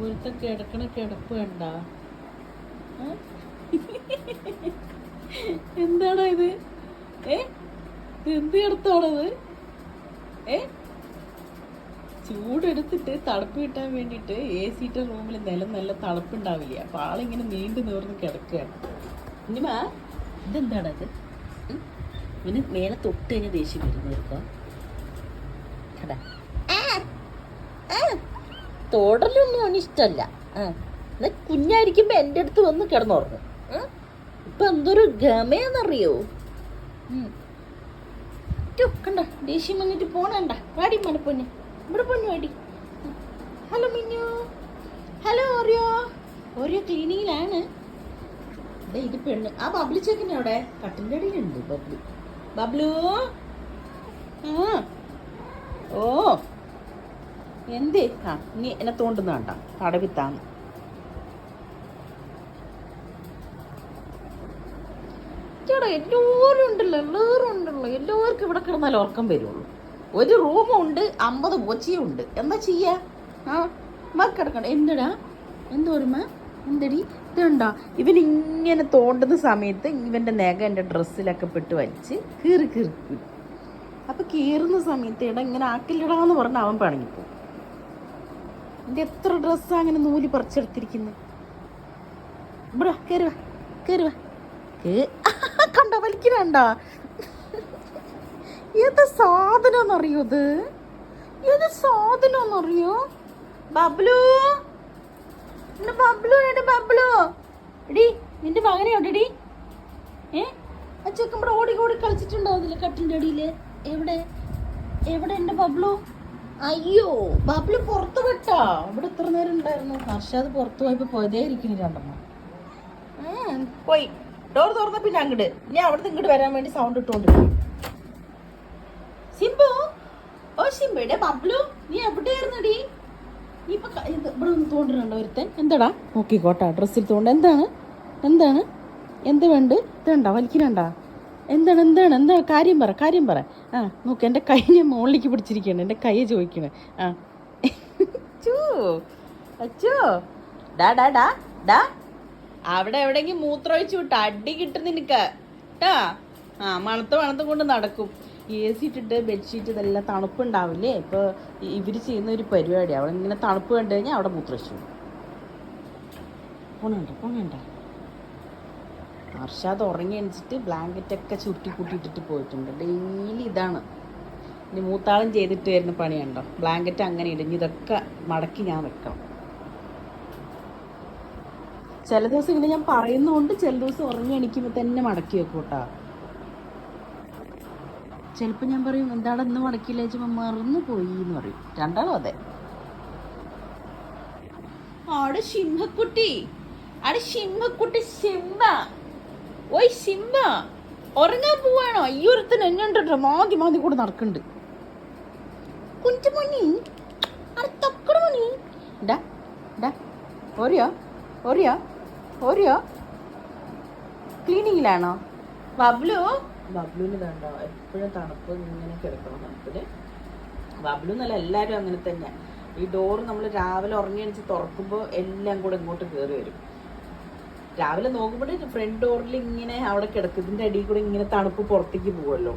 ഒരുത്ത കിടക്കണ കിടപ്പ് കണ്ട. എന്താണോ ഇത്? എന്ത് കിടത്താണത്? ചൂടെടുത്തിട്ട് തണുപ്പ് കിട്ടാൻ വേണ്ടിയിട്ട് എ സിയുടെ റൂമിൽ നിലം നല്ല തണുപ്പുണ്ടാവില്ല. അപ്പൊ ആളിങ്ങനെ നീണ്ടു നേർന്ന് കിടക്കുകയാണ്. ഇനിമാ ഇതെന്താണത്? ഇവന് മേലെ തൊട്ട് കഴിഞ്ഞ ദേഷ്യം വരുന്നവർക്കോ കടാ. തോടലൊന്നും അവന് ഇഷ്ടമല്ല. എന്നാ കുഞ്ഞായിരിക്കുമ്പോ എൻ്റെ അടുത്ത് വന്ന് കിടന്നുറങ്ങും. ഇപ്പൊ എന്തൊരു ഗമയെന്നറിയോ? കണ്ട ദേഷ്യം വന്നിട്ട് പോണണ്ട. വാടി മണപ്പൊന്ന്, ഇവിടെ പൊന്നു വാടി. ഹലോ മിന്നു, ഹലോ ഓറിയോ. ഓറിയോ ക്ലീനിങ്ങിലാണ്. ഇത് പെണ്ണ്. ആ ബബ്ലു ചെക്കനെ അവിടെ കട്ടിൻ്റെ അടിയിലുണ്ട്. ബബ്ലു ബബ്ലു ഓ എന്തേ? നീ എന്നെ തോണ്ടുന്ന കണ്ട പടവിത്താന്ന്. ചേട്ടാ എല്ലാവരും ഉണ്ടല്ലോ, എല്ലാവർക്കും ഇവിടെ കിടന്നാൽ ഉറക്കം വരുള്ളൂ. ഒരു റൂമുണ്ട്, 50 പൂച്ചയും ഉണ്ട്. എന്താ ചെയ്യാ? കിടക്കണ്ട. എന്തടാ എന്തോരുമ എന്തടി? ഇതുണ്ടോ ഇവനിങ്ങനെ തോണ്ടുന്ന സമയത്ത് ഇവൻ്റെ നഖ എൻ്റെ ഡ്രസ്സിലൊക്കെ പെട്ട് വലിച്ച് കീറി കീറി. അപ്പൊ കീറുന്ന സമയത്ത് ഇട ഇങ്ങനെ ആക്കില്ലടാന്ന് പറഞ്ഞ അവൻ പണിങ്ങിപ്പോ. എൻ്റെ എത്ര ഡ്രസ്സാ അങ്ങനെ നൂല് പറിച്ചെടുത്തിരിക്കുന്നത്. ഇവിടെ കയറുക കയറുക. കണ്ട വലിക്കണ്ട. ഏത് സാധനമെന്നറിയോ ഇത്? ഏത് സാധനമെന്നറിയോ? ബബ്ലു ബബ്ലു ബബ്ലു എടി, നിന്റെ മകനെ ഉണ്ടടി. ആ ചെക്കമ്പടെ ഓടി ഓടി കളിച്ചിട്ടുണ്ടാവുന്നില്ല കട്ടിൻ്റെ അടിയില്. എവിടെ എവിടെ എൻ്റെ ബബ്ലു? അയ്യോ ബബ്ലു പുറത്ത് വിട്ടാ. ഇവിടെ എത്ര നേരം ഉണ്ടായിരുന്നു? ഹർഷാദ് പുറത്ത് പോയപ്പോ പോയതേ ഇരിക്കുന്നു രണ്ടെണ്ണം. പോയി ഡോർ തുറന്ന പിന്നെ അങ്ങോട്ട് ഞാൻ അവിടുന്ന് ഇങ്ങോട്ട് വരാൻ വേണ്ടി സൗണ്ട് ഇട്ടുകൊണ്ടിരിക്കും. സിംബു, ഓ സിംബയുടെ ബബ്ലു, നീ എവിടെയായിരുന്നടി? നീ ഇപ്പൊ ഇവിടെ ഒന്ന് തോണ്ടിട്ടുണ്ടോ ഒരുത്തൻ? എന്താടാ നോക്കിക്കോട്ടാ ഡ്രസ്സിൽ തോണ്ട. എന്താണ് എന്താണ് എന്ത് വേണ്ട? ഇതുണ്ടാ വലിക്കണണ്ടാ? എന്താണ് എന്താണ് എന്താ കാര്യം പറ, കാര്യം പറ. നോക്ക് എൻ്റെ കൈ ഞാൻ മുകളിലേക്ക് പിടിച്ചിരിക്കുകയാണ്. എൻ്റെ കൈ ചോദിക്കണേ. അച്ചോ ഡാ ഡാ ഡാ ഡാ, അവിടെ എവിടെയെങ്കിലും മൂത്രമൊഴിച്ചു വിട്ട അടി കിട്ടും നിനക്ക് കേട്ടാ. മണത്ത് കൊണ്ട് നടക്കും. എ സി ഇട്ടിട്ട് ബെഡ്ഷീറ്റ് ഇതെല്ലാം തണുപ്പുണ്ടാവില്ലേ? ഇപ്പൊ ഇവര് ചെയ്യുന്ന ഒരു പരിപാടി. അവിടെ ഇങ്ങനെ തണുപ്പ് കണ്ടു കഴിഞ്ഞാൽ അവിടെ മൂത്രമൊഴിച്ചു പോണണ്ട. ഹർഷാദ് ഉറങ്ങി എണിച്ചിട്ട് ബ്ലാങ്കറ്റൊക്കെ ചുരുട്ടി കൂട്ടിയിട്ടിട്ട് പോയിട്ടുണ്ട്. ഡെയിലി ഇതാണ്. ഇനി മൂത്താളും ചെയ്തിട്ട് വരുന്ന പണിയുണ്ടോ? ബ്ലാങ്കറ്റ് അങ്ങനെ ഇടിഞ്ഞ് ഇതൊക്കെ മടക്കി ഞാൻ വെക്കണം. ചില ദിവസം ഇങ്ങനെ ഞാൻ പറയുന്നതുകൊണ്ട് ചില ദിവസം ഉറങ്ങി എണിക്കുമ്പോൾ തന്നെ മടക്കി വെക്കും കേട്ടോ. ചിലപ്പോൾ ഞാൻ പറയും എന്താണ് ഇന്ന് മടക്കിയില്ല വെച്ചപ്പോൾ മറന്നു പോയി എന്ന് പറയും. രണ്ടാളും അതെ. ആടെ സിംഹക്കുട്ടി, സിംബ. ഓയ് സിംബ, ഉറങ്ങാൻ പോവാണോ? ഈ ഒരുത്തൻ എന്നുണ്ടോ മാതി കൂടെ നടക്കുന്നുണ്ട്. കുഞ്ചുമണി തക്കടമണി ഡാ ഡാ ഓറിയോ ക്ലീനിങ്ങിലാണോ? ബബ്ലുവിന് വേണ്ട എപ്പോഴും തണുപ്പ് ഇങ്ങനെ കിടക്കണം തണുപ്പില്. ബബ്ലു എന്നല്ല എല്ലാവരും അങ്ങനെ തന്നെ. ഈ ഡോറ് നമ്മൾ രാവിലെ ഉറങ്ങി എണിച്ച് തുറക്കുമ്പോൾ എല്ലാം കൂടെ ഇങ്ങോട്ട് കയറി വരും. രാവിലെ നോക്കുമ്പോൾ ഫ്രണ്ട് ഡോറിൽ ഇങ്ങനെ അവിടെ കിടക്കും. ഇതിൻ്റെ അടിയിൽ കൂടെ ഇങ്ങനെ തണുപ്പ് പുറത്തേക്ക് പോവുമല്ലോ.